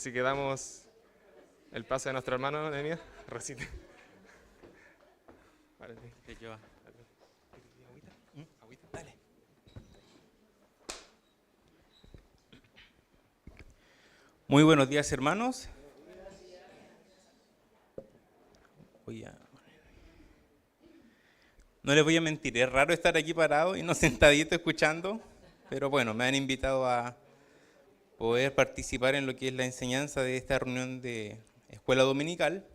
Así que damos el pase a nuestro hermano Nehemías. Recite. Dale. Muy buenos días, hermanos. No les voy a mentir, es raro estar aquí parado y no sentadito escuchando, pero bueno, me han invitado a poder participar en lo que es la enseñanza de esta reunión de escuela dominical.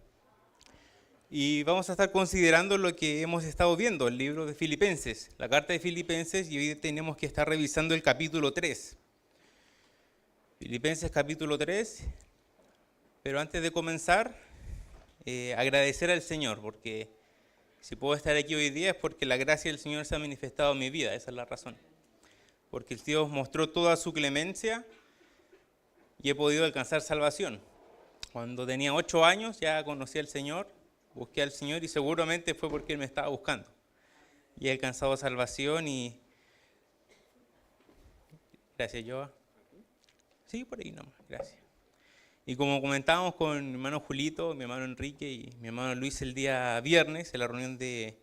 Y vamos a estar considerando lo que hemos estado viendo, el libro de Filipenses, la carta de Filipenses, y hoy tenemos que estar revisando el capítulo 3. Filipenses capítulo 3, pero antes de comenzar, agradecer al Señor, porque si puedo estar aquí hoy día es porque la gracia del Señor se ha manifestado en mi vida, esa es la razón. Porque el Dios mostró toda su clemencia y he podido alcanzar salvación. Cuando tenía 8 años ya conocí al Señor, busqué al Señor y seguramente fue porque Él me estaba buscando. Y he alcanzado salvación y... Gracias, Joa. Sí, por ahí nomás, gracias. Y como comentábamos con mi hermano Julito, mi hermano Enrique y mi hermano Luis el día viernes, en la reunión de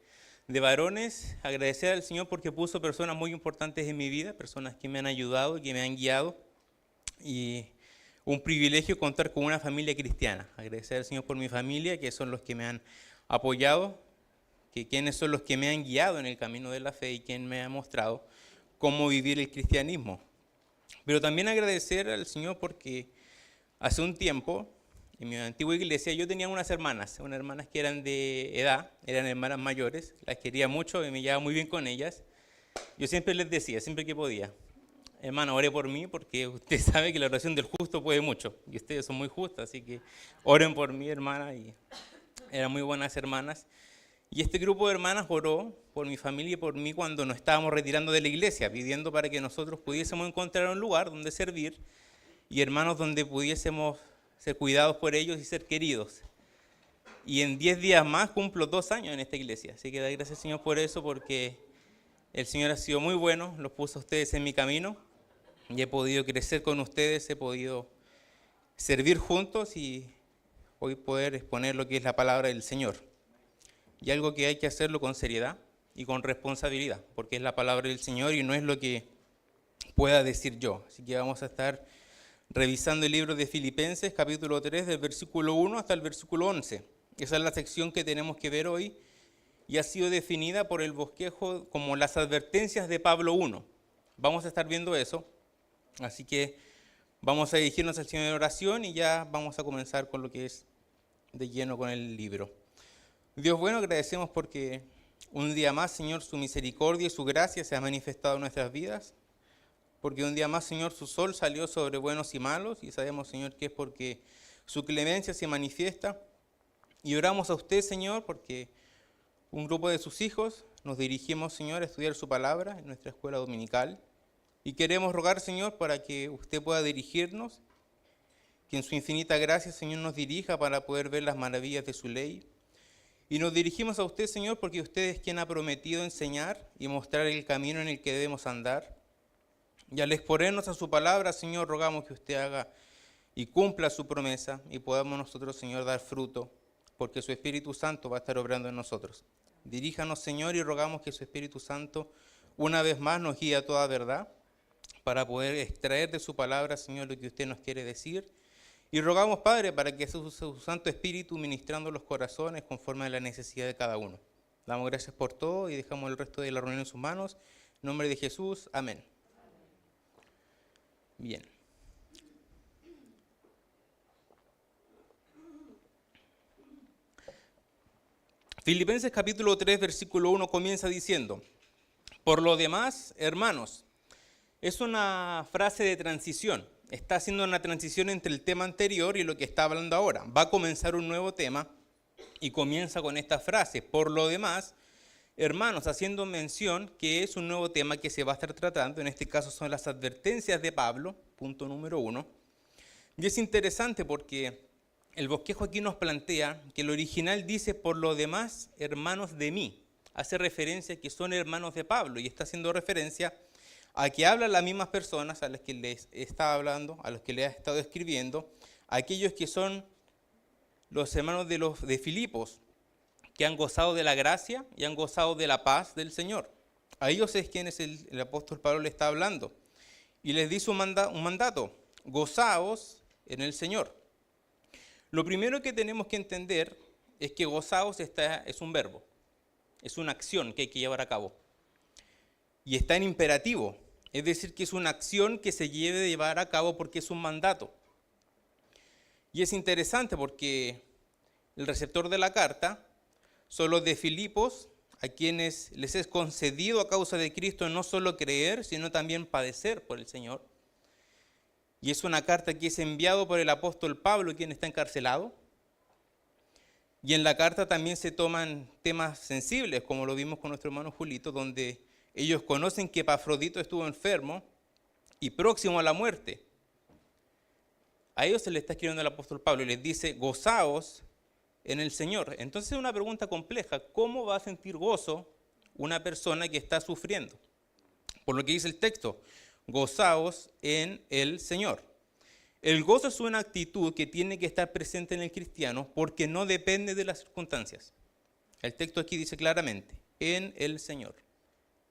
varones, agradecer al Señor porque puso personas muy importantes en mi vida, personas que me han ayudado y que me han guiado. Y un privilegio contar con una familia cristiana. Agradecer al Señor por mi familia, que son los que me han apoyado, que quienes son los que me han guiado en el camino de la fe y quien me ha mostrado cómo vivir el cristianismo. Pero también agradecer al Señor porque hace un tiempo, en mi antigua iglesia, yo tenía unas hermanas que eran de edad, eran hermanas mayores, las quería mucho y me llevaba muy bien con ellas. Yo siempre les decía, siempre que podía, hermano, ore por mí porque usted sabe que la oración del justo puede mucho y ustedes son muy justas, así que oren por mí, hermana, y eran muy buenas hermanas. Y este grupo de hermanas oró por mi familia y por mí cuando nos estábamos retirando de la iglesia, pidiendo para que nosotros pudiésemos encontrar un lugar donde servir y hermanos donde pudiésemos ser cuidados por ellos y ser queridos. Y en 10 días más cumplo 2 años en esta iglesia, así que da gracias al Señor por eso, porque el Señor ha sido muy bueno, los puso a ustedes en mi camino y he podido crecer con ustedes, he podido servir juntos y hoy poder exponer lo que es la palabra del Señor. Y algo que hay que hacerlo con seriedad y con responsabilidad, porque es la palabra del Señor y no es lo que pueda decir yo. Así que vamos a estar revisando el libro de Filipenses, capítulo 3, del versículo 1 hasta el versículo 11. Esa es la sección que tenemos que ver hoy y ha sido definida por el bosquejo como las advertencias de Pablo 1. Vamos a estar viendo eso, así que vamos a dirigirnos al Señor en oración y ya vamos a comenzar con lo que es de lleno con el libro. Dios bueno, agradecemos porque un día más, Señor, su misericordia y su gracia se ha manifestado en nuestras vidas. Porque un día más, Señor, su sol salió sobre buenos y malos y sabemos, Señor, que es porque su clemencia se manifiesta. Y oramos a usted, Señor, porque un grupo de sus hijos nos dirigimos, Señor, a estudiar su palabra en nuestra escuela dominical. Y queremos rogar, Señor, para que usted pueda dirigirnos, que en su infinita gracia, Señor, nos dirija para poder ver las maravillas de su ley. Y nos dirigimos a usted, Señor, porque usted es quien ha prometido enseñar y mostrar el camino en el que debemos andar. Y al exponernos a su palabra, Señor, rogamos que usted haga y cumpla su promesa y podamos nosotros, Señor, dar fruto, porque su Espíritu Santo va a estar obrando en nosotros. Diríjanos, Señor, y rogamos que su Espíritu Santo una vez más nos guíe a toda verdad para poder extraer de su palabra, Señor, lo que usted nos quiere decir. Y rogamos, Padre, para que su Santo Espíritu ministrando los corazones conforme a la necesidad de cada uno. Damos gracias por todo y dejamos el resto de la reunión en sus manos. En nombre de Jesús, amén. Bien. Filipenses capítulo 3, versículo 1 comienza diciendo: por lo demás, hermanos, es una frase de transición. Está haciendo una transición entre el tema anterior y lo que está hablando ahora. Va a comenzar un nuevo tema y comienza con esta frase: por lo demás, hermanos, haciendo mención que es un nuevo tema que se va a estar tratando. En este caso son las advertencias de Pablo, punto número 1. Y es interesante porque el bosquejo aquí nos plantea que el original dice: por lo demás, hermanos de mí. Hace referencia a que son hermanos de Pablo y está haciendo referencia a que hablan las mismas personas a las que les está hablando, a los que le ha estado escribiendo, aquellos que son los hermanos de Filipos, que han gozado de la gracia y han gozado de la paz del Señor. A ellos es quienes el apóstol Pablo le está hablando. Y les dice un mandato: gozaos en el Señor. Lo primero que tenemos que entender es que gozaos es un verbo, es una acción que hay que llevar a cabo. Y está en imperativo, es decir, que es una acción que se debe de llevar a cabo porque es un mandato. Y es interesante porque el receptor de la carta son los de Filipos, a quienes les es concedido a causa de Cristo no solo creer, sino también padecer por el Señor. Y es una carta que es enviado por el apóstol Pablo, quien está encarcelado. Y en la carta también se toman temas sensibles, como lo vimos con nuestro hermano Julito, donde ellos conocen que Epafrodito estuvo enfermo y próximo a la muerte. A ellos se les está escribiendo el apóstol Pablo y les dice: gozaos en el Señor. Entonces es una pregunta compleja: ¿cómo va a sentir gozo una persona que está sufriendo? Por lo que dice el texto: gozaos en el Señor. El gozo es una actitud que tiene que estar presente en el cristiano porque no depende de las circunstancias. El texto aquí dice claramente: en el Señor.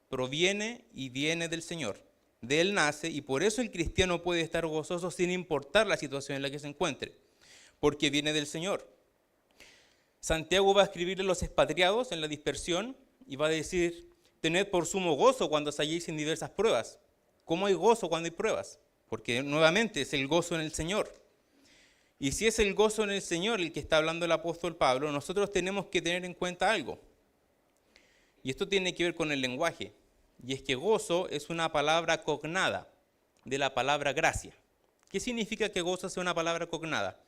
Proviene y viene del Señor. De Él nace, y por eso el cristiano puede estar gozoso sin importar la situación en la que se encuentre, porque viene del Señor. Santiago va a escribirle a los expatriados en la dispersión y va a decir: tened por sumo gozo cuando os halléis en diversas pruebas. ¿Cómo hay gozo cuando hay pruebas? Porque nuevamente es el gozo en el Señor. Y si es el gozo en el Señor el que está hablando el apóstol Pablo, nosotros tenemos que tener en cuenta algo. Y esto tiene que ver con el lenguaje. Y es que gozo es una palabra cognada de la palabra gracia. ¿Qué significa que gozo sea una palabra cognada?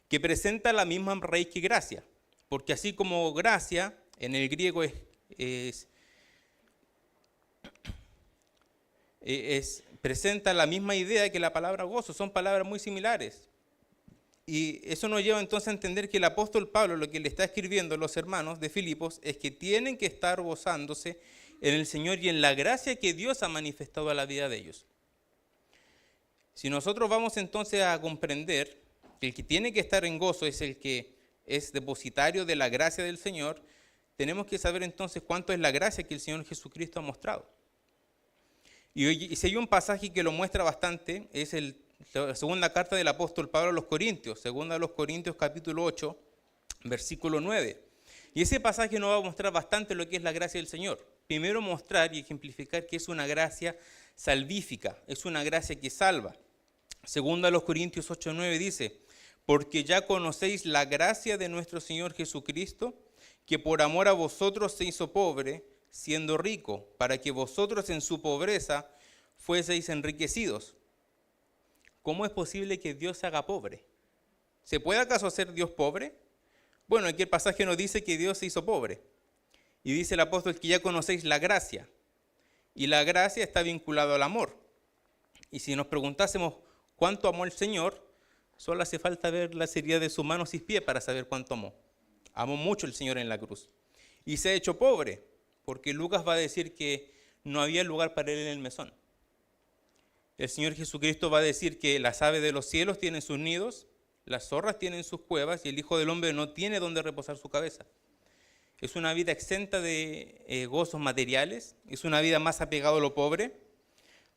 Que presenta la misma raíz que gracia. Porque así como gracia en el griego presenta la misma idea que la palabra gozo, son palabras muy similares. Y eso nos lleva entonces a entender que el apóstol Pablo lo que le está escribiendo a los hermanos de Filipos es que tienen que estar gozándose en el Señor y en la gracia que Dios ha manifestado a la vida de ellos. Si nosotros vamos entonces a comprender que el que tiene que estar en gozo es el que es depositario de la gracia del Señor, tenemos que saber entonces cuánto es la gracia que el Señor Jesucristo ha mostrado. Y si hay un pasaje que lo muestra bastante, es la segunda carta del apóstol Pablo a los Corintios, segunda a los Corintios capítulo 8, versículo 9. Y ese pasaje nos va a mostrar bastante lo que es la gracia del Señor. Primero mostrar y ejemplificar que es una gracia salvífica, es una gracia que salva. Segunda a los Corintios 8, 9 dice: porque ya conocéis la gracia de nuestro Señor Jesucristo, que por amor a vosotros se hizo pobre, siendo rico, para que vosotros en su pobreza fueseis enriquecidos. ¿Cómo es posible que Dios se haga pobre? ¿Se puede acaso hacer Dios pobre? Bueno, aquí el pasaje nos dice que Dios se hizo pobre. Y dice el apóstol que ya conocéis la gracia. Y la gracia está vinculada al amor. Y si nos preguntásemos cuánto amó el Señor, solo hace falta ver la seriedad de sus manos y pies para saber cuánto amó. Amó mucho el Señor en la cruz. Y se ha hecho pobre, porque Lucas va a decir que no había lugar para él en el mesón. El Señor Jesucristo va a decir que las aves de los cielos tienen sus nidos, las zorras tienen sus cuevas y el Hijo del Hombre no tiene donde reposar su cabeza. Es una vida exenta de gozos materiales, es una vida más apegada a lo pobre,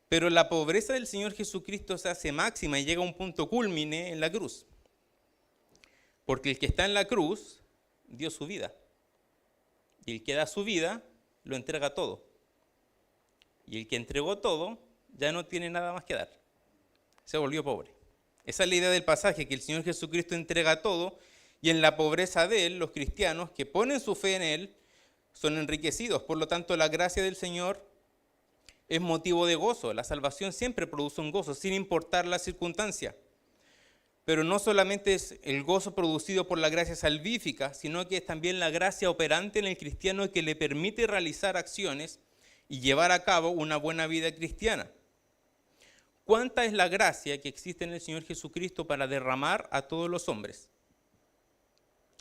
pero la pobreza del Señor Jesucristo se hace máxima y llega a un punto cúlmine en la cruz. Porque el que está en la cruz dio su vida. Y el que da su vida lo entrega todo. Y el que entregó todo ya no tiene nada más que dar. Se volvió pobre. Esa es la idea del pasaje, que el Señor Jesucristo entrega todo y en la pobreza de Él, los cristianos que ponen su fe en Él son enriquecidos. Por lo tanto, la gracia del Señor es motivo de gozo. La salvación siempre produce un gozo, sin importar la circunstancia. Pero no solamente es el gozo producido por la gracia salvífica, sino que es también la gracia operante en el cristiano que le permite realizar acciones y llevar a cabo una buena vida cristiana. ¿Cuánta es la gracia que existe en el Señor Jesucristo para derramar a todos los hombres?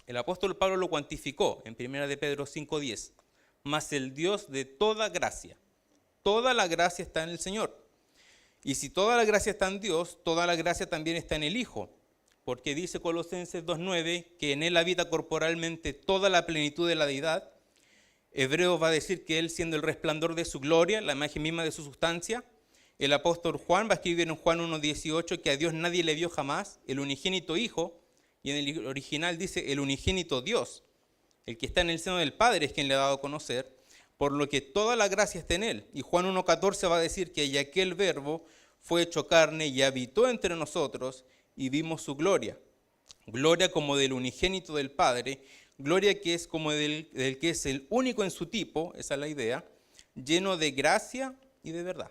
El apóstol Pablo lo cuantificó en 1 de Pedro 5:10. Mas el Dios de toda gracia, toda la gracia está en el Señor. Y si toda la gracia está en Dios, toda la gracia también está en el Hijo. porque dice Colosenses 2:9 que en él habita corporalmente toda la plenitud de la deidad. Hebreos va a decir que él, siendo el resplandor de su gloria, la imagen misma de su sustancia. El apóstol Juan va a escribir en Juan 1:18 que a Dios nadie le vio jamás, el unigénito Hijo, y en el original dice el unigénito Dios, el que está en el seno del Padre es quien le ha dado a conocer, por lo que toda la gracia está en él. Y Juan 1:14 va a decir que y aquel verbo fue hecho carne y habitó entre nosotros y vimos su gloria. Gloria como del unigénito del Padre, gloria que es como del que es el único en su tipo, esa es la idea, lleno de gracia y de verdad.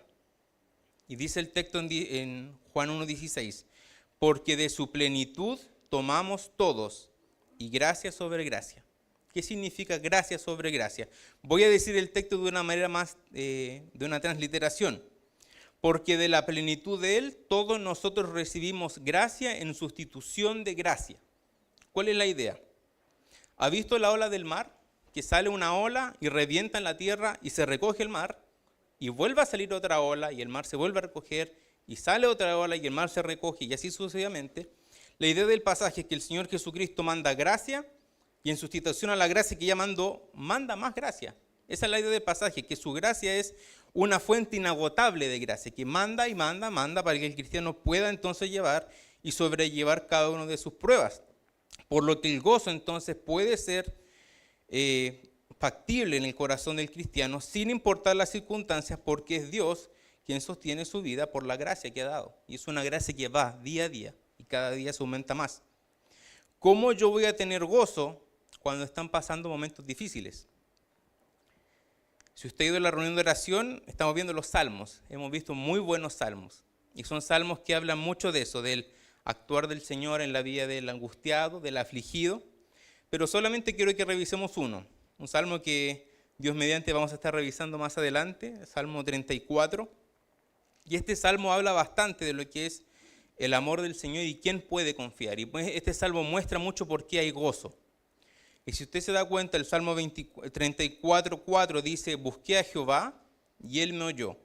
Y dice el texto en Juan 1:16, porque de su plenitud tomamos todos y gracia sobre gracia. ¿Qué significa gracia sobre gracia? Voy a decir el texto de una manera más, de una transliteración. Porque de la plenitud de él todos nosotros recibimos gracia en sustitución de gracia. ¿Cuál es la idea? ¿Ha visto la ola del mar? Que sale una ola y revienta en la tierra y se recoge el mar, y vuelve a salir otra ola y el mar se vuelve a recoger, y sale otra ola y el mar se recoge, y así sucesivamente. La idea del pasaje es que el Señor Jesucristo manda gracia, y en sustitución a la gracia que ya mandó, manda más gracia. Esa es la idea del pasaje, que su gracia es una fuente inagotable de gracia, que manda y manda para que el cristiano pueda entonces llevar y sobrellevar cada una de sus pruebas. Por lo que el gozo entonces puede ser factible en el corazón del cristiano sin importar las circunstancias, porque es Dios quien sostiene su vida por la gracia que ha dado. Y es una gracia que va día a día y cada día se aumenta más. ¿Cómo yo voy a tener gozo cuando están pasando momentos difíciles? Si usted ha ido a la reunión de oración, estamos viendo los salmos. Hemos visto muy buenos salmos. Y son salmos que hablan mucho de eso, del actuar del Señor en la vida del angustiado, del afligido. Pero solamente quiero que revisemos uno. Un salmo que Dios mediante vamos a estar revisando más adelante, el Salmo 34. Y este salmo habla bastante de lo que es el amor del Señor y quién puede confiar. Y pues este salmo muestra mucho por qué hay gozo. Y si usted se da cuenta, el Salmo 34:4 dice, busqué a Jehová y él me oyó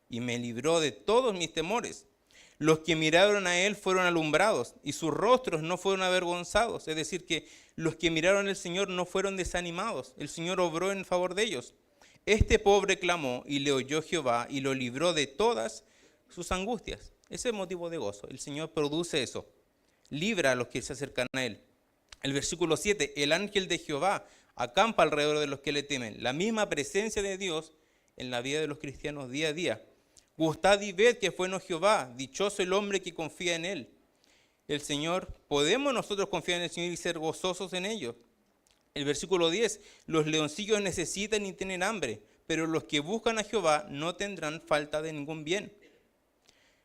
y me libró de todos mis temores. Los que miraron a él fueron alumbrados y sus rostros no fueron avergonzados. Es decir, que los que miraron al Señor no fueron desanimados. El Señor obró en favor de ellos. Este pobre clamó y le oyó Jehová y lo libró de todas sus angustias. Ese es motivo de gozo. El Señor produce eso. Libra a los que se acercan a él. El versículo 7, el ángel de Jehová acampa alrededor de los que le temen. La misma presencia de Dios en la vida de los cristianos día a día. Gustad y ved que es bueno Jehová, dichoso el hombre que confía en él. El Señor, ¿podemos nosotros confiar en el Señor y ser gozosos en ello? El versículo 10, los leoncillos necesitan y tienen hambre, pero los que buscan a Jehová no tendrán falta de ningún bien.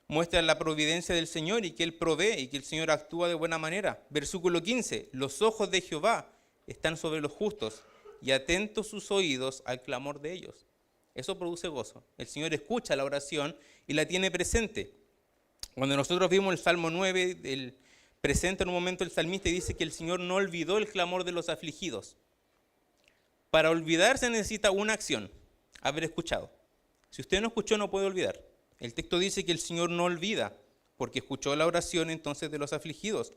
Muestra la providencia del Señor y que Él provee y que el Señor actúa de buena manera. Versículo 15, los ojos de Jehová están sobre los justos y atentos sus oídos al clamor de ellos. Eso produce gozo. El Señor escucha la oración y la tiene presente. Cuando nosotros vimos el Salmo 9, presenta en un momento el salmista y dice que el Señor no olvidó el clamor de los afligidos. Para olvidar se necesita una acción, haber escuchado. Si usted no escuchó, no puede olvidar. El texto dice que el Señor no olvida, porque escuchó la oración entonces de los afligidos.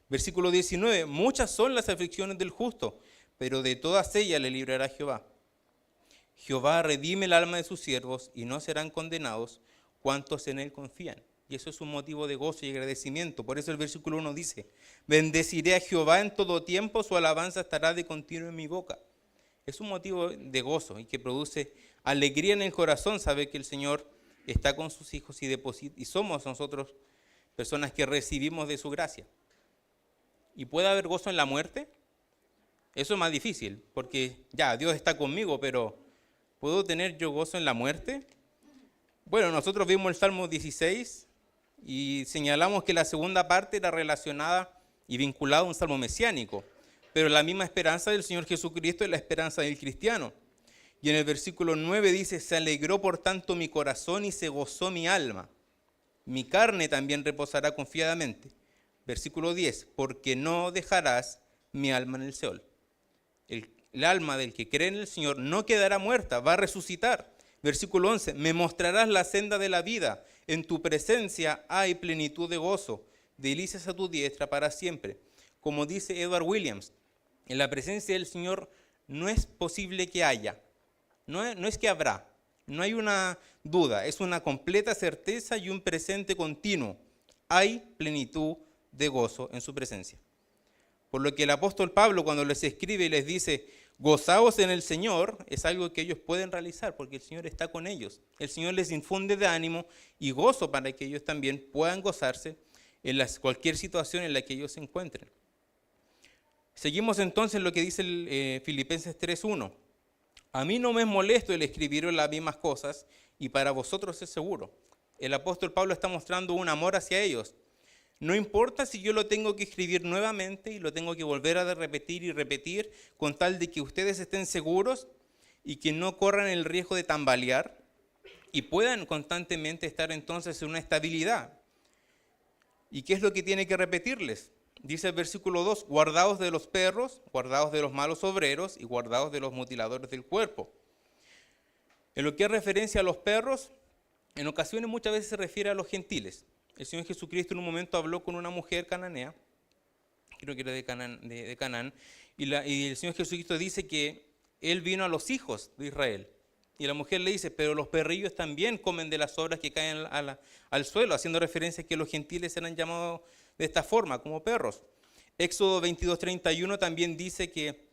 Versículo 19, muchas son las aflicciones del justo, pero de todas ellas le librará Jehová. Jehová redime el alma de sus siervos y no serán condenados cuantos en él confían. Y eso es un motivo de gozo y agradecimiento. Por eso el versículo 1 dice, bendeciré a Jehová en todo tiempo, su alabanza estará de continuo en mi boca. Es un motivo de gozo y que produce alegría en el corazón saber que el Señor está con sus hijos y somos nosotros personas que recibimos de su gracia. ¿Y puede haber gozo en la muerte? Eso es más difícil, porque ya, Dios está conmigo, pero ¿puedo tener yo gozo en la muerte? Bueno, nosotros vimos el Salmo 16 y señalamos que la segunda parte era relacionada y vinculada a un salmo mesiánico, pero la misma esperanza del Señor Jesucristo es la esperanza del cristiano. Y en el versículo 9 dice, se alegró por tanto mi corazón y se gozó mi alma. Mi carne también reposará confiadamente. Versículo 10, porque no dejarás mi alma en el Seol. El alma del que cree en el Señor no quedará muerta, va a resucitar. Versículo 11, me mostrarás la senda de la vida. En tu presencia hay plenitud de gozo. delicias a tu diestra para siempre. Como dice Edward Williams, en la presencia del Señor no es posible que haya, no es que habrá, no hay una duda, es una completa certeza y un presente continuo. Hay plenitud de gozo en su presencia. Por lo que el apóstol Pablo, cuando les escribe y les dice, gozaos en el Señor, es algo que ellos pueden realizar porque el Señor está con ellos. El Señor les infunde de ánimo y gozo para que ellos también puedan gozarse en cualquier situación en la que ellos se encuentren. Seguimos entonces lo que dice Filipenses 3:1. A mí no me es molesto el escribiros las mismas cosas y para vosotros es seguro. El apóstol Pablo está mostrando un amor hacia ellos. No importa si yo lo tengo que escribir nuevamente y lo tengo que volver a repetir y repetir con tal de que ustedes estén seguros y que no corran el riesgo de tambalear y puedan constantemente estar entonces en una estabilidad. ¿Y qué es lo que tiene que repetirles? Dice el versículo 2, guardaos de los perros, guardaos de los malos obreros y guardaos de los mutiladores del cuerpo. En lo que es referencia a los perros, en ocasiones muchas veces se refiere a los gentiles. El Señor Jesucristo en un momento habló con una mujer cananea, creo que era de Canaán, y el Señor Jesucristo dice que Él vino a los hijos de Israel. Y la mujer le dice, pero los perrillos también comen de las sobras que caen al suelo, haciendo referencia a que los gentiles eran llamados de esta forma, como perros. Éxodo 22:31 también dice que,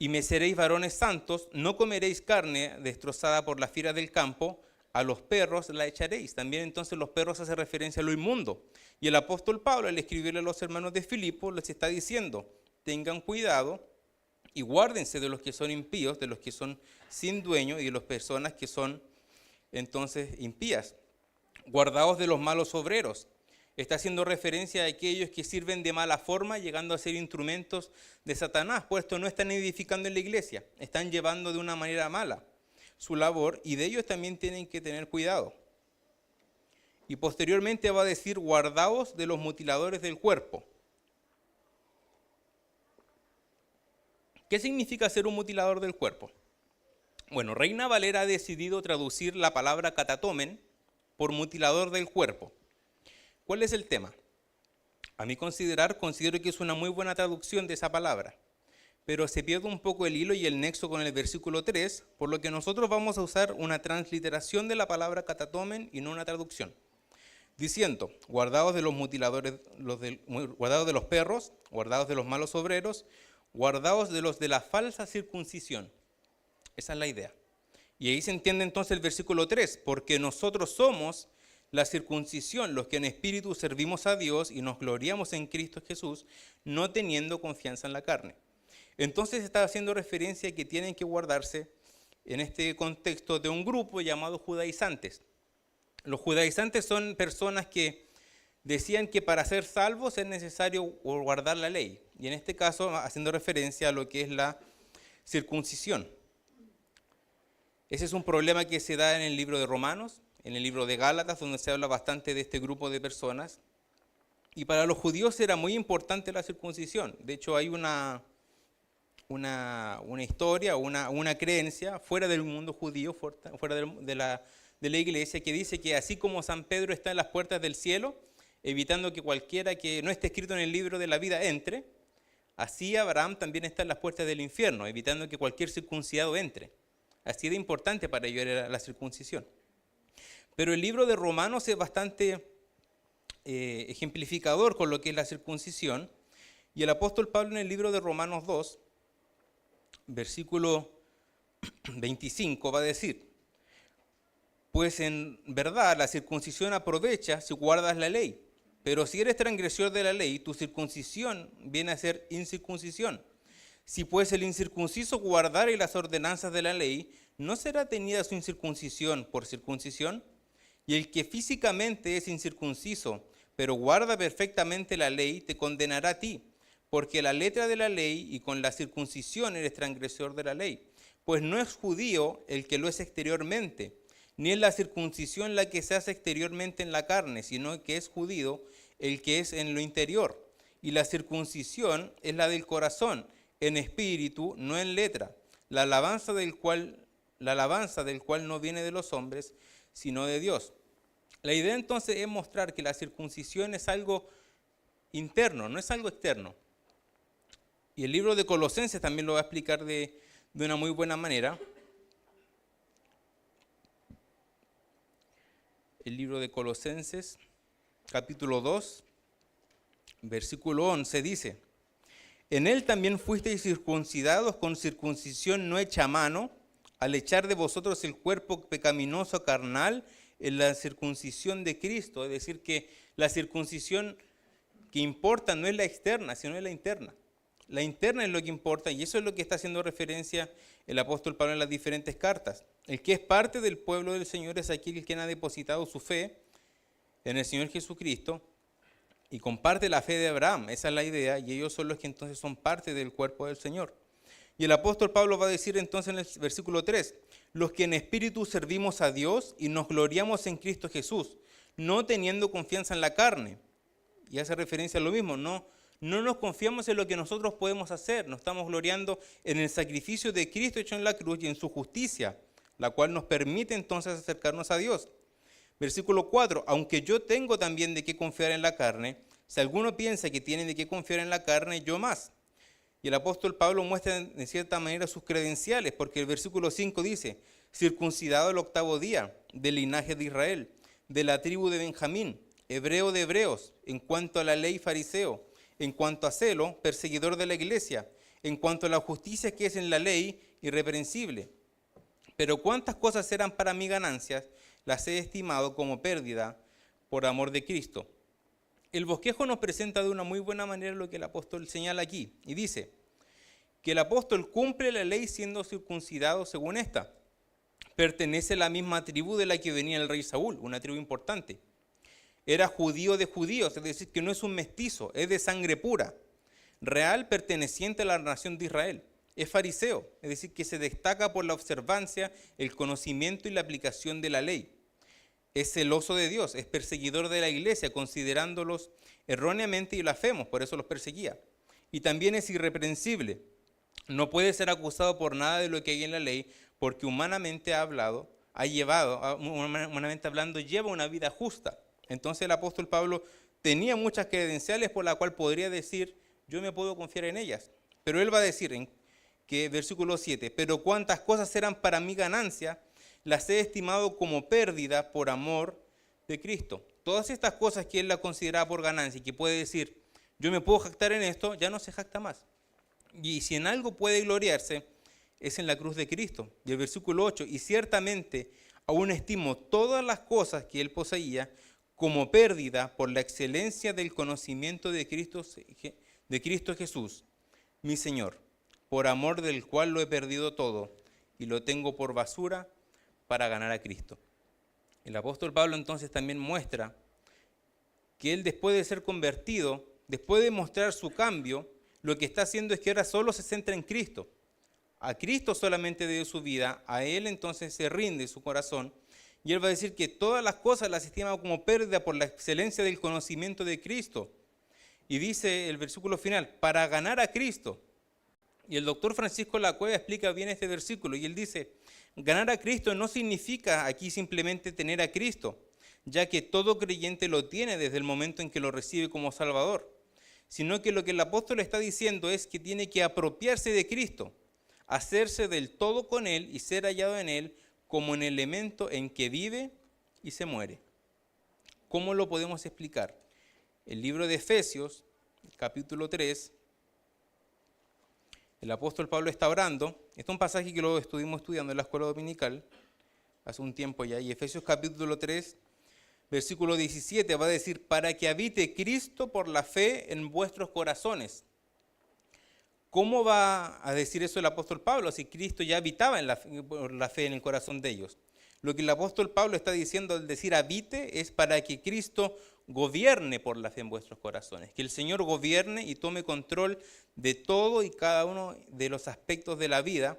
y me seréis varones santos, no comeréis carne destrozada por las fieras del campo, a los perros la echaréis. También entonces los perros hacen referencia a lo inmundo. Y el apóstol Pablo, al escribirle a los hermanos de Filipo, les está diciendo, tengan cuidado y guárdense de los que son impíos, de los que son sin dueño y de las personas que son entonces impías. Guardaos de los malos obreros. Está haciendo referencia a aquellos que sirven de mala forma, llegando a ser instrumentos de Satanás, puesto no están edificando en la iglesia, están llevando de una manera mala su labor y de ellos también tienen que tener cuidado. Y posteriormente va a decir, guardaos de los mutiladores del cuerpo. ¿Qué significa ser un mutilador del cuerpo? Bueno, Reina Valera ha decidido traducir la palabra catatomen por mutilador del cuerpo. ¿Cuál es el tema? A mi considero que es una muy buena traducción de esa palabra, pero se pierde un poco el hilo y el nexo con el versículo 3, por lo que nosotros vamos a usar una transliteración de la palabra catatomen y no una traducción. Diciendo, guardaos de los mutiladores, guardaos de los perros, guardaos de los malos obreros, guardaos de los de la falsa circuncisión. Esa es la idea. Y ahí se entiende entonces el versículo 3, porque nosotros somos la circuncisión, los que en espíritu servimos a Dios y nos gloriamos en Cristo Jesús, no teniendo confianza en la carne. Entonces está haciendo referencia a que tienen que guardarse en este contexto de un grupo llamado judaizantes. Los judaizantes son personas que decían que para ser salvos es necesario guardar la ley. Y en este caso haciendo referencia a lo que es la circuncisión. Ese es un problema que se da en el libro de Romanos, en el libro de Gálatas, donde se habla bastante de este grupo de personas. Y para los judíos era muy importante la circuncisión. De hecho, hay una historia, una creencia fuera del mundo judío, fuera de la iglesia, que dice que así como San Pedro está en las puertas del cielo, evitando que cualquiera que no esté escrito en el libro de la vida entre, así Abraham también está en las puertas del infierno, evitando que cualquier circuncidado entre. Así de importante para ellos era la circuncisión. Pero el libro de Romanos es bastante ejemplificador con lo que es la circuncisión, y el apóstol Pablo en el libro de Romanos 2, versículo 25 va a decir, pues en verdad la circuncisión aprovecha si guardas la ley, pero si eres transgresor de la ley, tu circuncisión viene a ser incircuncisión. Si pues el incircunciso guardare las ordenanzas de la ley, ¿no será tenida su incircuncisión por circuncisión? Y el que físicamente es incircunciso, pero guarda perfectamente la ley, te condenará a ti, porque la letra de la ley y con la circuncisión eres transgresor de la ley. Pues no es judío el que lo es exteriormente, ni es la circuncisión la que se hace exteriormente en la carne, sino que es judío el que es en lo interior. Y la circuncisión es la del corazón, en espíritu, no en letra, la alabanza del cual no viene de los hombres, sino de Dios. La idea entonces es mostrar que la circuncisión es algo interno, no es algo externo. Y el libro de Colosenses también lo va a explicar de una muy buena manera. El libro de Colosenses, capítulo 2, versículo 11 dice: en él también fuisteis circuncidados con circuncisión no hecha a mano, al echar de vosotros el cuerpo pecaminoso carnal en la circuncisión de Cristo. Es decir, que la circuncisión que importa no es la externa, sino es la interna. La interna es lo que importa, y eso es lo que está haciendo referencia el apóstol Pablo en las diferentes cartas. El que es parte del pueblo del Señor es aquel quien ha depositado su fe en el Señor Jesucristo y comparte la fe de Abraham. Esa es la idea, y ellos son los que entonces son parte del cuerpo del Señor. Y el apóstol Pablo va a decir entonces en el versículo 3, los que en espíritu servimos a Dios y nos gloriamos en Cristo Jesús, no teniendo confianza en la carne. Y hace referencia a lo mismo, no nos confiamos en lo que nosotros podemos hacer, nos estamos gloriando en el sacrificio de Cristo hecho en la cruz y en su justicia, la cual nos permite entonces acercarnos a Dios. Versículo 4, aunque yo tengo también de qué confiar en la carne, si alguno piensa que tiene de qué confiar en la carne, yo más. Y el apóstol Pablo muestra de cierta manera sus credenciales, porque el versículo 5 dice, circuncidado el 8º día, del linaje de Israel, de la tribu de Benjamín, hebreo de hebreos, en cuanto a la ley fariseo, en cuanto a celo, perseguidor de la iglesia, en cuanto a la justicia que es en la ley, irreprensible. Pero cuántas cosas eran para mí ganancias, las he estimado como pérdida por amor de Cristo. El bosquejo nos presenta de una muy buena manera lo que el apóstol señala aquí, y dice que el apóstol cumple la ley siendo circuncidado según esta. Pertenece a la misma tribu de la que venía el rey Saúl, una tribu importante. Era judío de judíos, es decir, que no es un mestizo, es de sangre pura, real perteneciente a la nación de Israel. Es fariseo, es decir, que se destaca por la observancia, el conocimiento y la aplicación de la ley. Es celoso de Dios, es perseguidor de la iglesia, considerándolos erróneamente y blasfemos, por eso los perseguía. Y también es irreprensible, no puede ser acusado por nada de lo que hay en la ley, porque humanamente hablando, lleva una vida justa. Entonces el apóstol Pablo tenía muchas credenciales por las cuales podría decir, yo me puedo confiar en ellas. Pero él va a decir en que versículo 7, pero cuántas cosas eran para mí ganancia, las he estimado como pérdida por amor de Cristo. Todas estas cosas que él la consideraba por ganancia y que puede decir, yo me puedo jactar en esto, ya no se jacta más. Y si en algo puede gloriarse, es en la cruz de Cristo. Y el versículo 8, y ciertamente aún estimo todas las cosas que él poseía como pérdida por la excelencia del conocimiento de Cristo Jesús, mi Señor, por amor del cual lo he perdido todo y lo tengo por basura para ganar a Cristo. El apóstol Pablo entonces también muestra que él, después de ser convertido, después de mostrar su cambio, lo que está haciendo es que ahora solo se centra en Cristo. A Cristo solamente dio su vida, a él entonces se rinde su corazón, y él va a decir que todas las cosas las estima como pérdida por la excelencia del conocimiento de Cristo. Y dice el versículo final, para ganar a Cristo. Y el doctor Francisco Lacueva explica bien este versículo, y él dice, ganar a Cristo no significa aquí simplemente tener a Cristo, ya que todo creyente lo tiene desde el momento en que lo recibe como Salvador, sino que lo que el apóstol está diciendo es que tiene que apropiarse de Cristo, hacerse del todo con Él y ser hallado en Él como en el elemento en que vive y se muere. ¿Cómo lo podemos explicar? El libro de Efesios, capítulo 3, el apóstol Pablo está orando. Este es un pasaje que lo estuvimos estudiando en la escuela dominical hace un tiempo ya. Y Efesios capítulo 3, versículo 17 va a decir, para que habite Cristo por la fe en vuestros corazones. ¿Cómo va a decir eso el apóstol Pablo si Cristo ya habitaba por la fe en el corazón de ellos? Lo que el apóstol Pablo está diciendo al decir habite es para que Cristo gobierne por la fe en vuestros corazones, que el Señor gobierne y tome control de todo y cada uno de los aspectos de la vida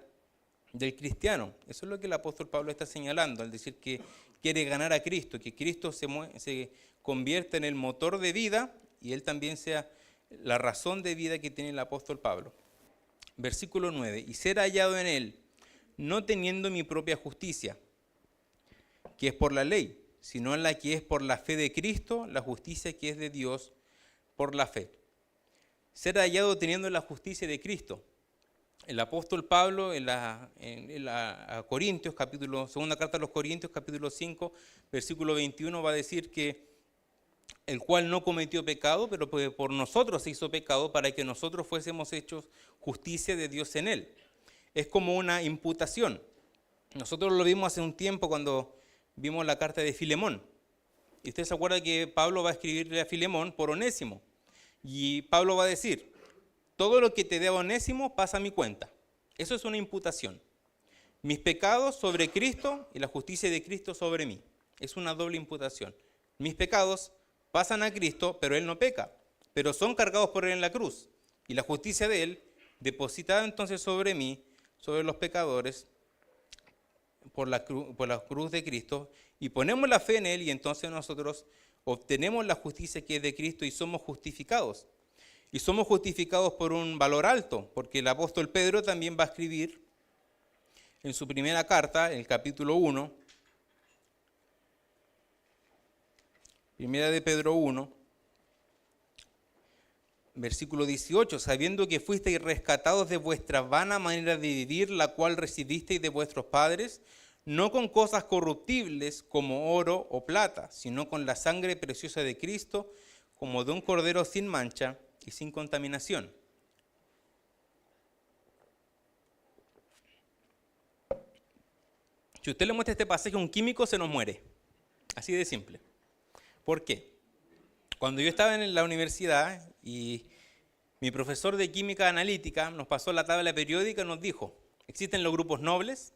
del cristiano. Eso es lo que el apóstol Pablo está señalando al decir que quiere ganar a Cristo, que Cristo se convierta en el motor de vida y Él también sea la razón de vida que tiene el apóstol Pablo. Versículo 9, y ser hallado en Él, no teniendo mi propia justicia, que es por la ley, sino en la que es por la fe de Cristo, la justicia que es de Dios por la fe. Ser hallado teniendo la justicia de Cristo. El apóstol Pablo a Corintios, segunda carta a los Corintios, capítulo 5, versículo 21, va a decir que el cual no cometió pecado, pero por nosotros se hizo pecado para que nosotros fuésemos hechos justicia de Dios en él. Es como una imputación. Nosotros lo vimos hace un tiempo cuando vimos la carta de Filemón. Y usted se acuerda que Pablo va a escribirle a Filemón por Onésimo. Y Pablo va a decir, todo lo que te dé Onésimo pasa a mi cuenta. Eso es una imputación. Mis pecados sobre Cristo y la justicia de Cristo sobre mí. Es una doble imputación. Mis pecados pasan a Cristo, pero Él no peca. Pero son cargados por Él en la cruz. Y la justicia de Él, depositada entonces sobre mí, sobre los pecadores, por la cruz de Cristo, y ponemos la fe en Él, y entonces nosotros obtenemos la justicia que es de Cristo y somos justificados. Y somos justificados por un valor alto, porque el apóstol Pedro también va a escribir en su primera carta, en el capítulo 1, primera de Pedro 1, versículo 18, sabiendo que fuisteis rescatados de vuestra vana manera de vivir, la cual recibisteis de vuestros padres, no con cosas corruptibles como oro o plata, sino con la sangre preciosa de Cristo, como de un cordero sin mancha y sin contaminación. Si usted le muestra este pasaje a un químico, se nos muere. Así de simple. ¿Por qué? Cuando yo estaba en la universidad y mi profesor de química analítica nos pasó la tabla periódica y nos dijo, existen los grupos nobles,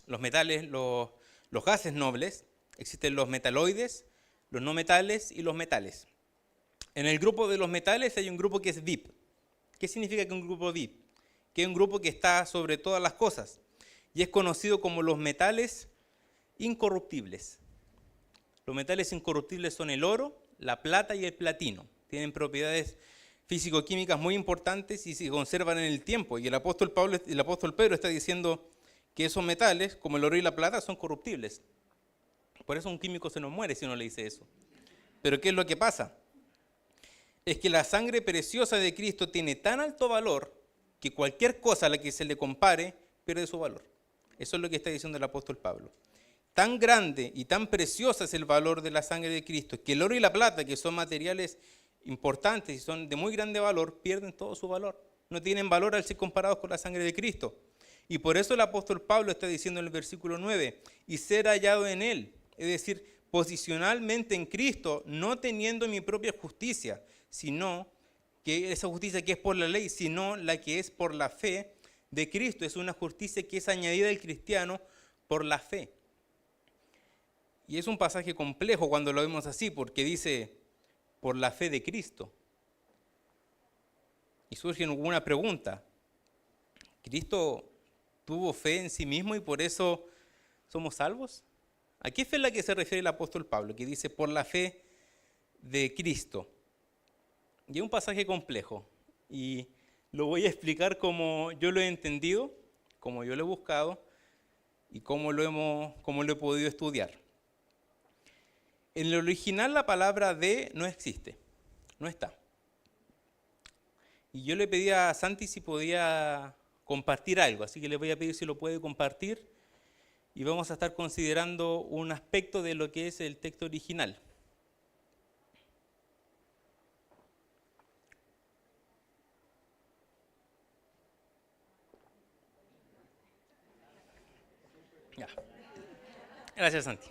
los metales, los gases nobles, existen los metaloides, los no metales y los metales. En el grupo de los metales hay un grupo que es VIP. ¿Qué significa que un grupo VIP? Que es un grupo que está sobre todas las cosas y es conocido como los metales incorruptibles. Los metales incorruptibles son el oro, la plata y el platino. Tienen propiedades físico-químicas muy importantes y se conservan en el tiempo. Y el apóstol Pedro está diciendo que esos metales, como el oro y la plata, son corruptibles. Por eso un químico se nos muere si uno le dice eso. Pero ¿qué es lo que pasa? Es que la sangre preciosa de Cristo tiene tan alto valor que cualquier cosa a la que se le compare pierde su valor. Eso es lo que está diciendo el apóstol Pablo. Tan grande y tan preciosa es el valor de la sangre de Cristo que el oro y la plata, que son materiales importantes y son de muy grande valor, pierden todo su valor. No tienen valor al ser comparados con la sangre de Cristo. Y por eso el apóstol Pablo está diciendo en el versículo 9, y ser hallado en Él, es decir, posicionalmente en Cristo, no teniendo mi propia justicia, sino que esa justicia que es por la ley, sino la que es por la fe de Cristo. Es una justicia que es añadida al cristiano por la fe. Y es un pasaje complejo cuando lo vemos así, porque dice, por la fe de Cristo. Y surge una pregunta. ¿Cristo tuvo fe en sí mismo y por eso somos salvos? ¿A qué fe es la que se refiere el apóstol Pablo? Que dice, por la fe de Cristo. Y es un pasaje complejo. Y lo voy a explicar como yo lo he entendido, como yo lo he buscado y como lo he podido estudiar. En el original la palabra de no existe, no está. Y yo le pedí a Santi si podía compartir algo, así que le voy a pedir si lo puede compartir y vamos a estar considerando un aspecto de lo que es el texto original. Ya. Gracias, Santi.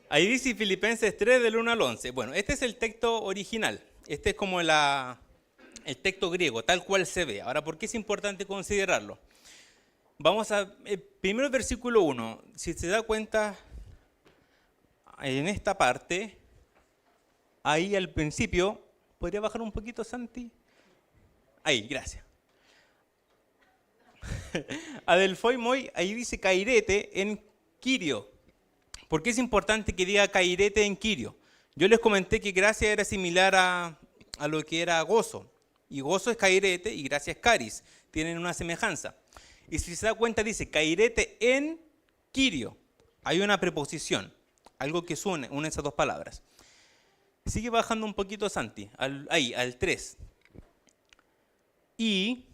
Ahí dice Filipenses 3 del 1 al 11. Bueno, este es el texto original. Este es como el texto griego, tal cual se ve. Ahora, ¿por qué es importante considerarlo? Primero el versículo 1. Si se da cuenta, en esta parte, ahí al principio, ¿podría bajar un poquito, Santi? Ahí, gracias. Adelphoi moi, ahí dice cairete en Quirio. ¿Por qué es importante que diga cairete en Quirio? Yo les comenté que gracia era similar a lo que era gozo. Y gozo es cairete y gracia es caris. Tienen una semejanza. Y si se da cuenta dice cairete en Kyrio. Hay una preposición, algo que une esas dos palabras. Sigue bajando un poquito, Santi, al 3. Y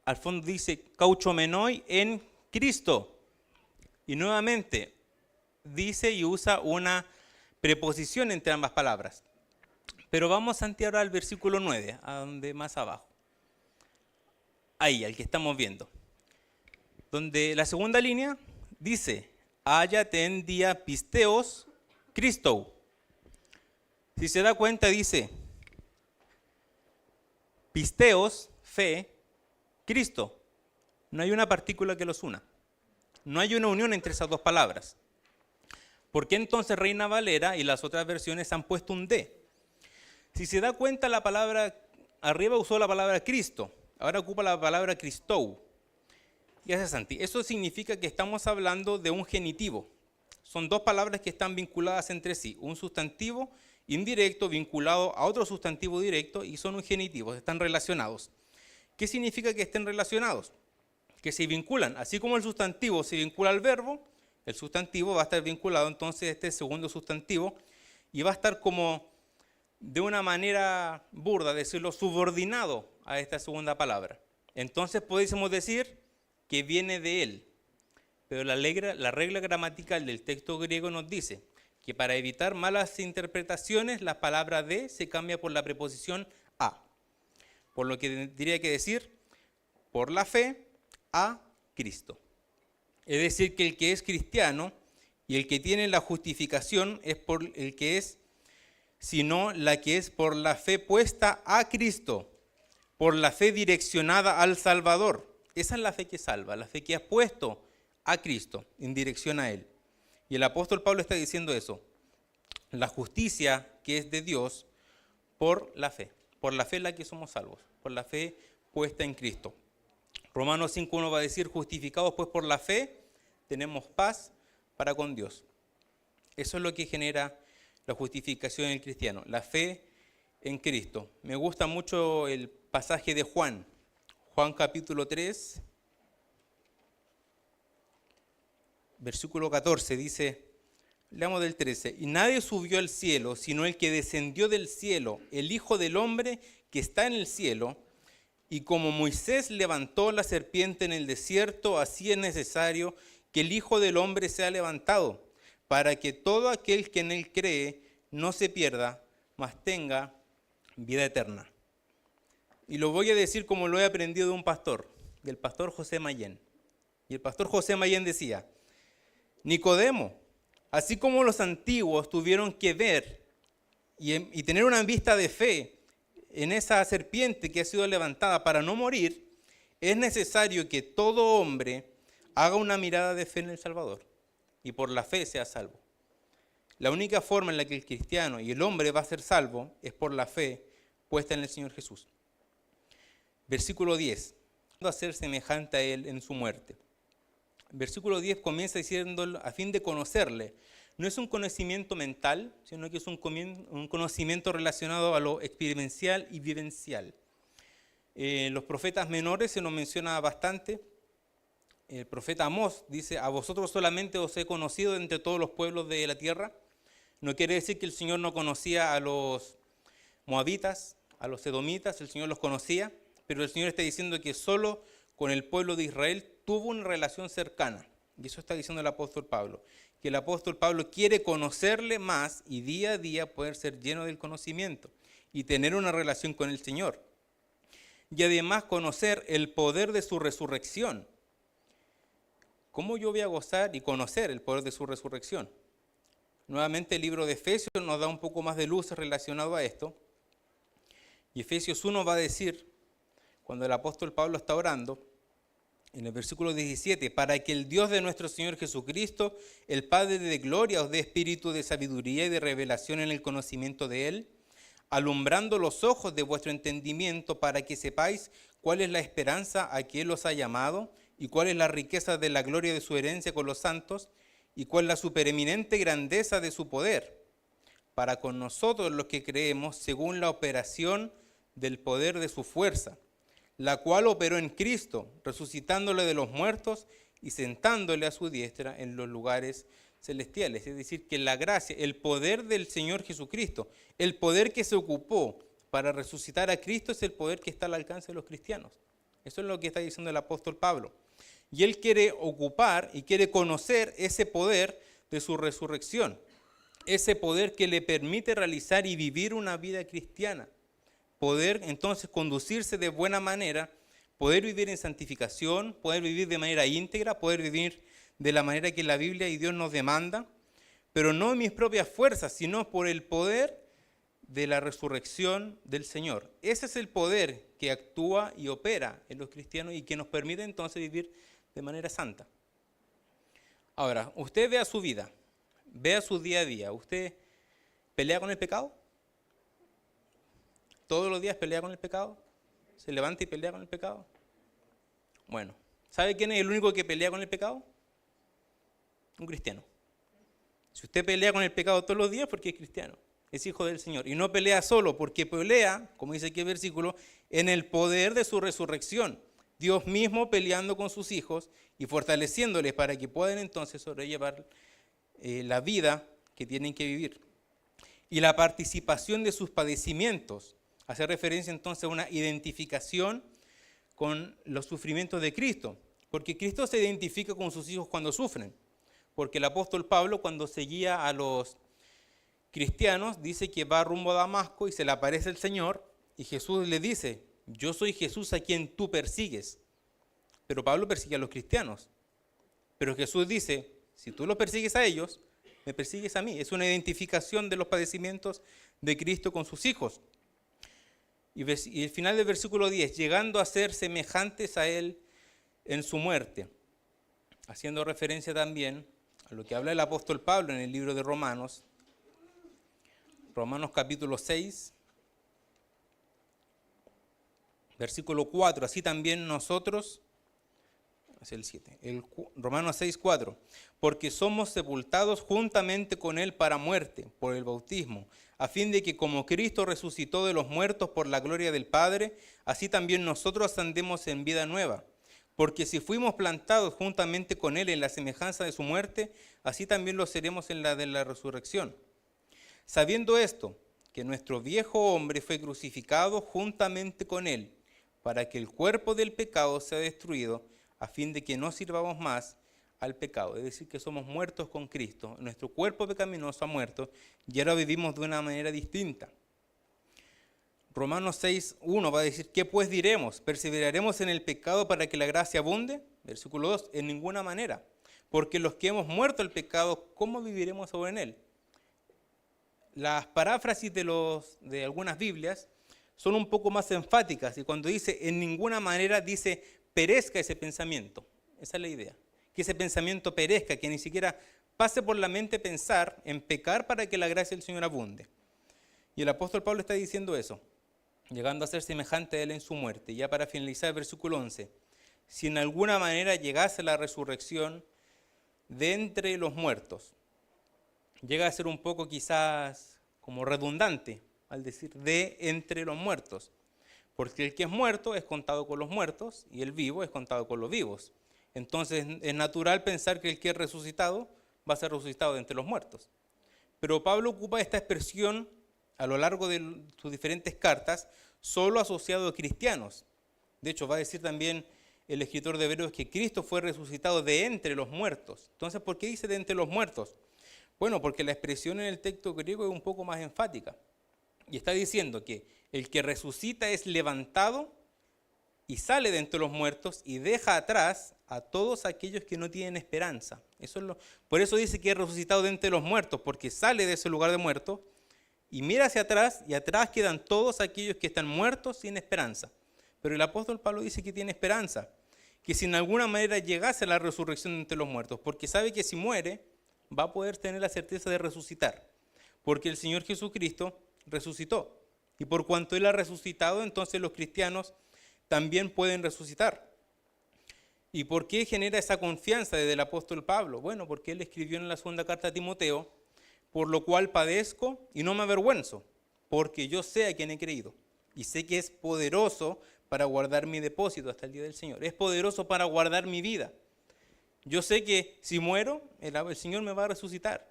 al fondo dice cauchomenoi en Cristo. Y nuevamente dice y usa una preposición entre ambas palabras. Pero vamos, Santi, ahora al versículo 9, a donde más abajo. Ahí, al que estamos viendo. Donde la segunda línea dice, hállate en día pisteos Christou. Si se da cuenta, dice, pisteos, fe, Cristo. No hay una partícula que los una. No hay una unión entre esas dos palabras. ¿Por qué entonces Reina Valera y las otras versiones han puesto un D? Si se da cuenta, la palabra, arriba usó la palabra Cristo, ahora ocupa la palabra Christou. Y hace Santi, eso significa que estamos hablando de un genitivo. Son dos palabras que están vinculadas entre sí, un sustantivo indirecto vinculado a otro sustantivo directo y son un genitivo, están relacionados. ¿Qué significa que estén relacionados? Que se vinculan, así como el sustantivo se vincula al verbo, el sustantivo va a estar vinculado entonces a este segundo sustantivo y va a estar como de una manera burda, decirlo, subordinado a esta segunda palabra. Entonces podríamos decir que viene de él, pero la regla gramatical del texto griego nos dice que para evitar malas interpretaciones la palabra de se cambia por la preposición a, por lo que tendría que decir por la fe a Cristo. Es decir, que el que es cristiano y el que tiene la justificación es por el que es, sino la que es por la fe puesta a Cristo, por la fe direccionada al Salvador. Esa es la fe que salva, la fe que ha puesto a Cristo en dirección a Él. Y el apóstol Pablo está diciendo eso, la justicia que es de Dios por la fe en la que somos salvos, por la fe puesta en Cristo. Romanos 5.1 va a decir, justificados pues por la fe, tenemos paz para con Dios. Eso es lo que genera la justificación en el cristiano, la fe en Cristo. Me gusta mucho el pasaje de Juan capítulo 3, versículo 14, dice, leamos del 13, y nadie subió al cielo, sino el que descendió del cielo, el Hijo del Hombre que está en el cielo, y como Moisés levantó la serpiente en el desierto, así es necesario que el Hijo del Hombre sea levantado, para que todo aquel que en él cree no se pierda, mas tenga vida eterna. Y lo voy a decir como lo he aprendido de un pastor, del pastor José Mayén. Y el pastor José Mayén decía, Nicodemo, así como los antiguos tuvieron que ver y tener una vista de fe en esa serpiente que ha sido levantada para no morir, es necesario que todo hombre haga una mirada de fe en el Salvador y por la fe sea salvo. La única forma en la que el cristiano y el hombre va a ser salvo es por la fe puesta en el Señor Jesús. Versículo 10, a ser semejante a Él en su muerte. Versículo 10 comienza diciendo a fin de conocerle. No es un conocimiento mental, sino que es un conocimiento relacionado a lo experiencial y vivencial. Los profetas menores se nos menciona bastante. El profeta Amós dice, a vosotros solamente os he conocido entre todos los pueblos de la tierra. No quiere decir que el Señor no conocía a los moabitas, a los edomitas, el Señor los conocía, pero el Señor está diciendo que solo con el pueblo de Israel tuvo una relación cercana. Y eso está diciendo el apóstol Pablo, que el apóstol Pablo quiere conocerle más y día a día poder ser lleno del conocimiento y tener una relación con el Señor. Y además conocer el poder de su resurrección. ¿Cómo yo voy a gozar y conocer el poder de su resurrección? Nuevamente el libro de Efesios nos da un poco más de luz relacionado a esto. Y Efesios 1 va a decir, cuando el apóstol Pablo está orando, en el versículo 17, para que el Dios de nuestro Señor Jesucristo, el Padre de gloria, os dé espíritu de sabiduría y de revelación en el conocimiento de Él, alumbrando los ojos de vuestro entendimiento para que sepáis cuál es la esperanza a que Él os ha llamado y cuál es la riqueza de la gloria de su herencia con los santos y cuál es la supereminente grandeza de su poder, para con nosotros los que creemos según la operación del poder de su fuerza, la cual operó en Cristo, resucitándole de los muertos y sentándole a su diestra en los lugares celestiales. Es decir, que la gracia, el poder del Señor Jesucristo, el poder que se ocupó para resucitar a Cristo es el poder que está al alcance de los cristianos. Eso es lo que está diciendo el apóstol Pablo. Y él quiere ocupar y quiere conocer ese poder de su resurrección, ese poder que le permite realizar y vivir una vida cristiana, poder entonces conducirse de buena manera, poder vivir en santificación, poder vivir de manera íntegra, poder vivir de la manera que la Biblia y Dios nos demanda, pero no en mis propias fuerzas, sino por el poder de la resurrección del Señor. Ese es el poder que actúa y opera en los cristianos y que nos permite entonces vivir de manera santa. Ahora, usted vea su vida, vea su día a día. ¿Usted pelea con el pecado? ¿Todos los días pelea con el pecado? ¿Se levanta y pelea con el pecado? Bueno, ¿sabe quién es el único que pelea con el pecado? Un cristiano. Si usted pelea con el pecado todos los días, porque es cristiano, es hijo del Señor. Y no pelea solo, porque pelea, como dice aquí el versículo, en el poder de su resurrección. Dios mismo peleando con sus hijos y fortaleciéndoles para que puedan entonces sobrellevar la vida que tienen que vivir. Y la participación de sus padecimientos hace referencia entonces a una identificación con los sufrimientos de Cristo, porque Cristo se identifica con sus hijos cuando sufren, porque el apóstol Pablo, cuando seguía a los cristianos, dice que va rumbo a Damasco y se le aparece el Señor y Jesús le dice: yo soy Jesús a quien tú persigues. Pero Pablo persigue a los cristianos, pero Jesús dice: si tú los persigues a ellos, me persigues a mí. Es una identificación de los padecimientos de Cristo con sus hijos. Y el final del versículo 10, llegando a ser semejantes a Él en su muerte, haciendo referencia también a lo que habla el apóstol Pablo en el libro de Romanos, Romanos capítulo 6, versículo 4, así también nosotros, es el 7, Romanos 6, 4, porque somos sepultados juntamente con Él para muerte, por el bautismo, a fin de que como Cristo resucitó de los muertos por la gloria del Padre, así también nosotros andemos en vida nueva. Porque si fuimos plantados juntamente con Él en la semejanza de su muerte, así también lo seremos en la de la resurrección. Sabiendo esto, que nuestro viejo hombre fue crucificado juntamente con Él, para que el cuerpo del pecado sea destruido, a fin de que no sirvamos más al pecado. Es decir, que somos muertos con Cristo. Nuestro cuerpo pecaminoso ha muerto y ahora vivimos de una manera distinta. Romanos 6:1 va a decir: ¿qué pues diremos? ¿Perseveraremos en el pecado para que la gracia abunde? Versículo 2, en ninguna manera. Porque los que hemos muerto al pecado, ¿cómo viviremos sobre él? Las paráfrasis de algunas Biblias son un poco más enfáticas, y cuando dice en ninguna manera, dice perezca ese pensamiento. Esa es la idea, que ese pensamiento perezca, que ni siquiera pase por la mente pensar en pecar para que la gracia del Señor abunde. Y el apóstol Pablo está diciendo eso, llegando a ser semejante a Él en su muerte. Ya para finalizar el versículo 11, si en alguna manera llegase la resurrección de entre los muertos, llega a ser un poco quizás como redundante al decir de entre los muertos, porque el que es muerto es contado con los muertos y el vivo es contado con los vivos. Entonces es natural pensar que el que es resucitado va a ser resucitado de entre los muertos. Pero Pablo ocupa esta expresión a lo largo de sus diferentes cartas, solo asociado a cristianos. De hecho, va a decir también el escritor de Hebreos que Cristo fue resucitado de entre los muertos. Entonces, ¿por qué dice de entre los muertos? Bueno, porque la expresión en el texto griego es un poco más enfática. Y está diciendo que el que resucita es levantado y sale de entre los muertos y deja atrás a todos aquellos que no tienen esperanza. Por eso dice que es resucitado de entre los muertos, porque sale de ese lugar de muertos y mira hacia atrás, y atrás quedan todos aquellos que están muertos sin esperanza. Pero el apóstol Pablo dice que tiene esperanza, que si en alguna manera llegase a la resurrección de entre los muertos, porque sabe que si muere va a poder tener la certeza de resucitar, porque el Señor Jesucristo resucitó. Y por cuanto Él ha resucitado, entonces los cristianos también pueden resucitar. ¿Y por qué genera esa confianza desde el apóstol Pablo? Bueno, porque él escribió en la segunda carta a Timoteo: por lo cual padezco y no me avergüenzo, porque yo sé a quién he creído y sé que es poderoso para guardar mi depósito hasta el día del Señor. Es poderoso para guardar mi vida. Yo sé que si muero, el Señor me va a resucitar.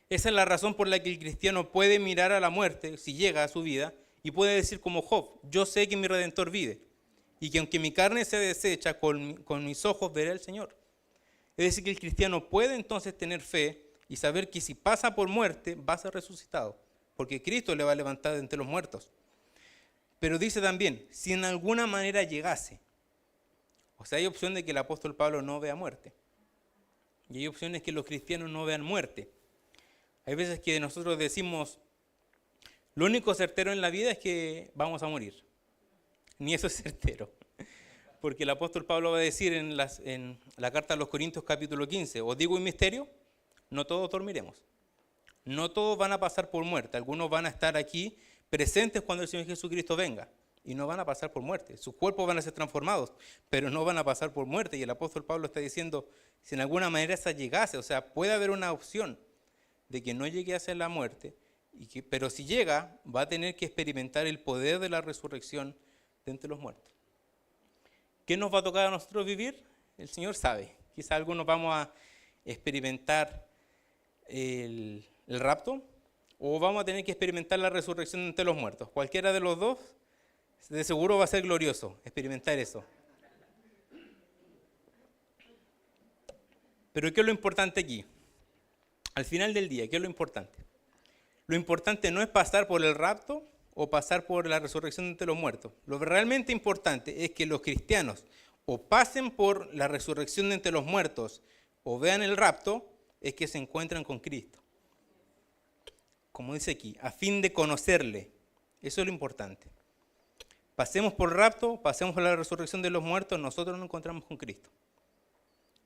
Esa es la razón por la que el cristiano puede mirar a la muerte, si llega a su vida, y puede decir como Job, yo sé que mi Redentor vive, y que aunque mi carne se desecha, con mis ojos veré al Señor. Es decir, que el cristiano puede entonces tener fe y saber que si pasa por muerte, va a ser resucitado, porque Cristo le va a levantar de entre los muertos. Pero dice también, si en alguna manera llegase, o sea, hay opción de que el apóstol Pablo no vea muerte, y hay opciones que los cristianos no vean muerte. Hay veces que nosotros decimos, lo único certero en la vida es que vamos a morir. Ni eso es certero. Porque el apóstol Pablo va a decir en la carta a los Corintios capítulo 15, os digo un misterio, no todos dormiremos. No todos van a pasar por muerte. Algunos van a estar aquí presentes cuando el Señor Jesucristo venga. Y no van a pasar por muerte. Sus cuerpos van a ser transformados, pero no van a pasar por muerte. Y el apóstol Pablo está diciendo, si en alguna manera esa llegase, o sea, puede haber una opción de que no llegue a ser la muerte, pero si llega, va a tener que experimentar el poder de la resurrección de entre los muertos. ¿Qué nos va a tocar a nosotros vivir? El Señor sabe. Quizá algunos vamos a experimentar el rapto, o vamos a tener que experimentar la resurrección de entre los muertos. Cualquiera de los dos, de seguro va a ser glorioso experimentar eso. Pero ¿qué es lo importante aquí? Al final del día, ¿qué es lo importante? Lo importante no es pasar por el rapto o pasar por la resurrección de entre los muertos. Lo realmente importante es que los cristianos o pasen por la resurrección de entre los muertos o vean el rapto, es que se encuentran con Cristo. Como dice aquí, a fin de conocerle. Eso es lo importante. Pasemos por el rapto, pasemos por la resurrección de los muertos, nosotros nos encontramos con Cristo.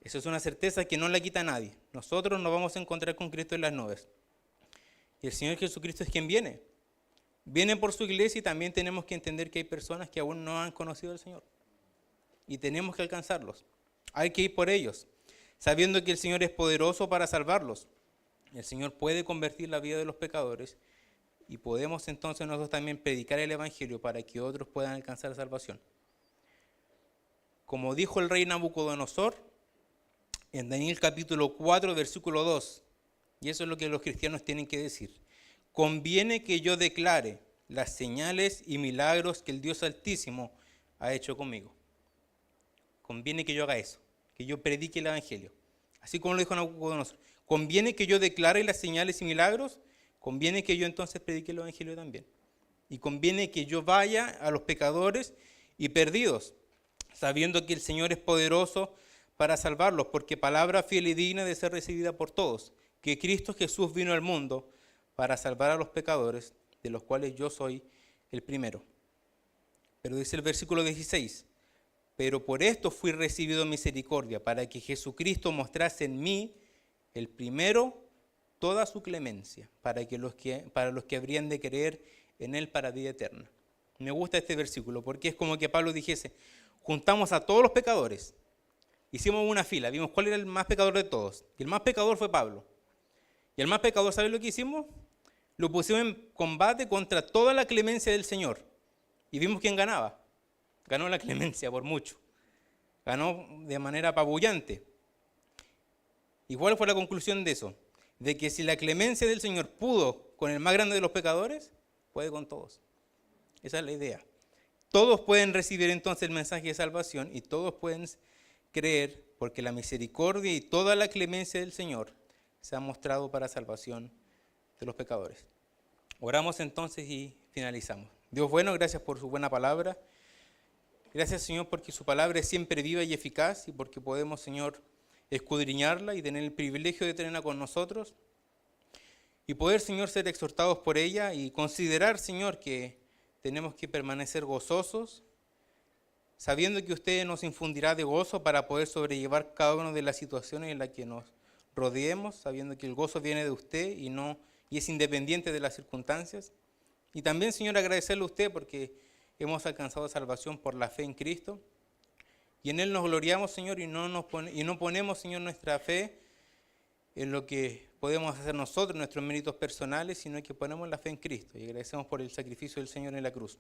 Eso es una certeza que no la quita nadie. Nosotros nos vamos a encontrar con Cristo en las nubes. Y el Señor Jesucristo es quien viene. Viene por su iglesia y también tenemos que entender que hay personas que aún no han conocido al Señor. Y tenemos que alcanzarlos. Hay que ir por ellos, sabiendo que el Señor es poderoso para salvarlos. El Señor puede convertir la vida de los pecadores y podemos entonces nosotros también predicar el Evangelio para que otros puedan alcanzar salvación. Como dijo el rey Nabucodonosor, en Daniel capítulo 4, versículo 2, y eso es lo que los cristianos tienen que decir. Conviene que yo declare las señales y milagros que el Dios Altísimo ha hecho conmigo. Conviene que yo haga eso, que yo predique el Evangelio. Así como lo dijo Nabucodonosor. Conviene que yo declare las señales y milagros, conviene que yo entonces predique el Evangelio también. Y conviene que yo vaya a los pecadores y perdidos, sabiendo que el Señor es poderoso para salvarlos, porque palabra fiel y digna de ser recibida por todos, que Cristo Jesús vino al mundo para salvar a los pecadores, de los cuales yo soy el primero. Pero dice el versículo 16, pero por esto fui recibido misericordia, para que Jesucristo mostrase en mí, el primero, toda su clemencia, para los que habrían de creer en Él para vida eterna. Me gusta este versículo, porque es como que Pablo dijese, juntamos a todos los pecadores, hicimos una fila, vimos cuál era el más pecador de todos. Y el más pecador fue Pablo. Y el más pecador, ¿sabe lo que hicimos? Lo pusimos en combate contra toda la clemencia del Señor. Y vimos quién ganaba. Ganó la clemencia por mucho. Ganó de manera apabullante. ¿Y cuál fue la conclusión de eso? De que si la clemencia del Señor pudo con el más grande de los pecadores, puede con todos. Esa es la idea. Todos pueden recibir entonces el mensaje de salvación y todos pueden creer, porque la misericordia y toda la clemencia del Señor se ha mostrado para salvación de los pecadores. Oramos entonces y finalizamos. Dios bueno, gracias por su buena palabra. Gracias, Señor, porque su palabra es siempre viva y eficaz y porque podemos, Señor, escudriñarla y tener el privilegio de tenerla con nosotros y poder, Señor, ser exhortados por ella y considerar, Señor, que tenemos que permanecer gozosos, sabiendo que usted nos infundirá de gozo para poder sobrellevar cada una de las situaciones en las que nos rodeemos, sabiendo que el gozo viene de usted y es independiente de las circunstancias. Y también, Señor, agradecerle a usted porque hemos alcanzado salvación por la fe en Cristo. Y en Él nos gloriamos, Señor, y no ponemos, Señor, nuestra fe en lo que podemos hacer nosotros, nuestros méritos personales, sino que ponemos la fe en Cristo. Y agradecemos por el sacrificio del Señor en la cruz.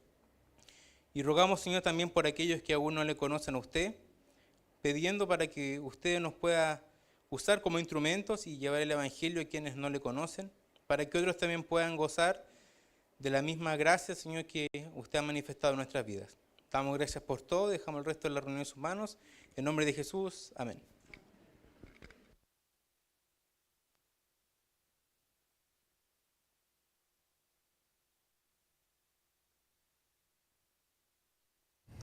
Y rogamos, Señor, también por aquellos que aún no le conocen a usted, pidiendo para que usted nos pueda usar como instrumentos y llevar el Evangelio a quienes no le conocen, para que otros también puedan gozar de la misma gracia, Señor, que usted ha manifestado en nuestras vidas. Damos gracias por todo, dejamos el resto de la reunión en sus manos. En nombre de Jesús, amén.